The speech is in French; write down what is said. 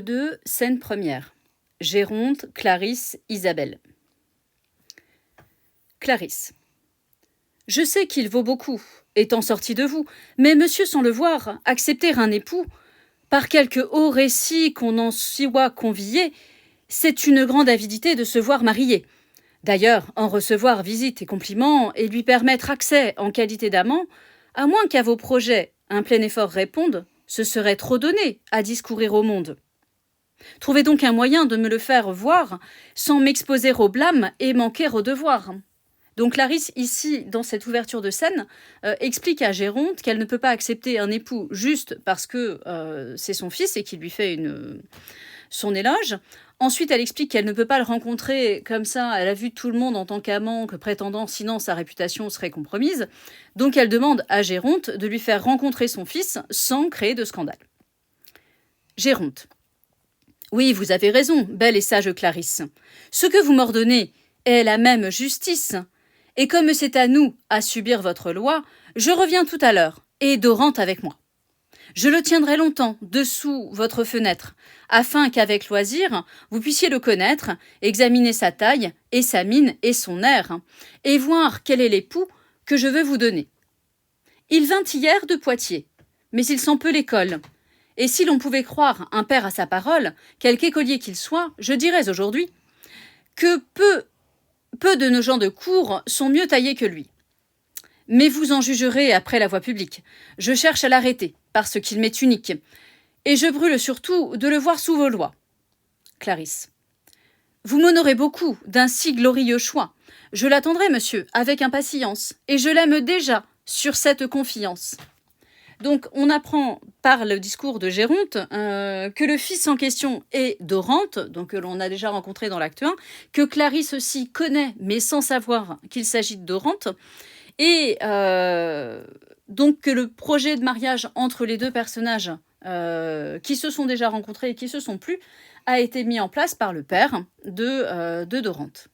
2, scène première. Géronte, Clarisse, Isabelle. Clarisse. Je sais qu'il vaut beaucoup, étant sorti de vous, mais monsieur, sans le voir, accepter un époux, par quelque haut récit qu'on en soit convié, c'est une grande avidité de se voir marié. D'ailleurs, en recevoir visite et compliments, et lui permettre accès en qualité d'amant, à moins qu'à vos projets un plein effort réponde, ce serait trop donné à discourir au monde. Trouvez donc un moyen de me le faire voir, sans m'exposer au blâme et manquer au devoir. Donc Clarisse, ici, dans cette ouverture de scène, explique à Géronte qu'elle ne peut pas accepter un époux juste parce que c'est son fils et qu'il lui fait son éloge. Ensuite, elle explique qu'elle ne peut pas le rencontrer comme ça, elle a vu tout le monde en tant qu'amant, que prétendant, sinon sa réputation serait compromise. Donc elle demande à Géronte de lui faire rencontrer son fils sans créer de scandale. Géronte. Oui, vous avez raison, belle et sage Clarisse. Ce que vous m'ordonnez est la même justice. Et comme c'est à nous à subir votre loi, je reviens tout à l'heure, et Dorante avec moi. Je le tiendrai longtemps dessous votre fenêtre, afin qu'avec loisir, vous puissiez le connaître, examiner sa taille, et sa mine, et son air, et voir quel est l'époux que je veux vous donner. Il vint hier de Poitiers, mais il sent peu l'école. Et si l'on pouvait croire un père à sa parole, quelque écolier qu'il soit, je dirais aujourd'hui que peu de nos gens de cour sont mieux taillés que lui. Mais vous en jugerez après la voie publique. Je cherche à l'arrêter, parce qu'il m'est unique. Et je brûle surtout de le voir sous vos lois. Clarisse. Vous m'honorez beaucoup d'un si glorieux choix. Je l'attendrai, monsieur, avec impatience, et je l'aime déjà sur cette confiance. Donc, on apprend par le discours de Géronte que le fils en question est Dorante, donc que l'on a déjà rencontré dans l'acte 1, que Clarisse aussi connaît, mais sans savoir qu'il s'agit de Dorante, et donc que le projet de mariage entre les deux personnages qui se sont déjà rencontrés et qui se sont plus a été mis en place par le père de Dorante.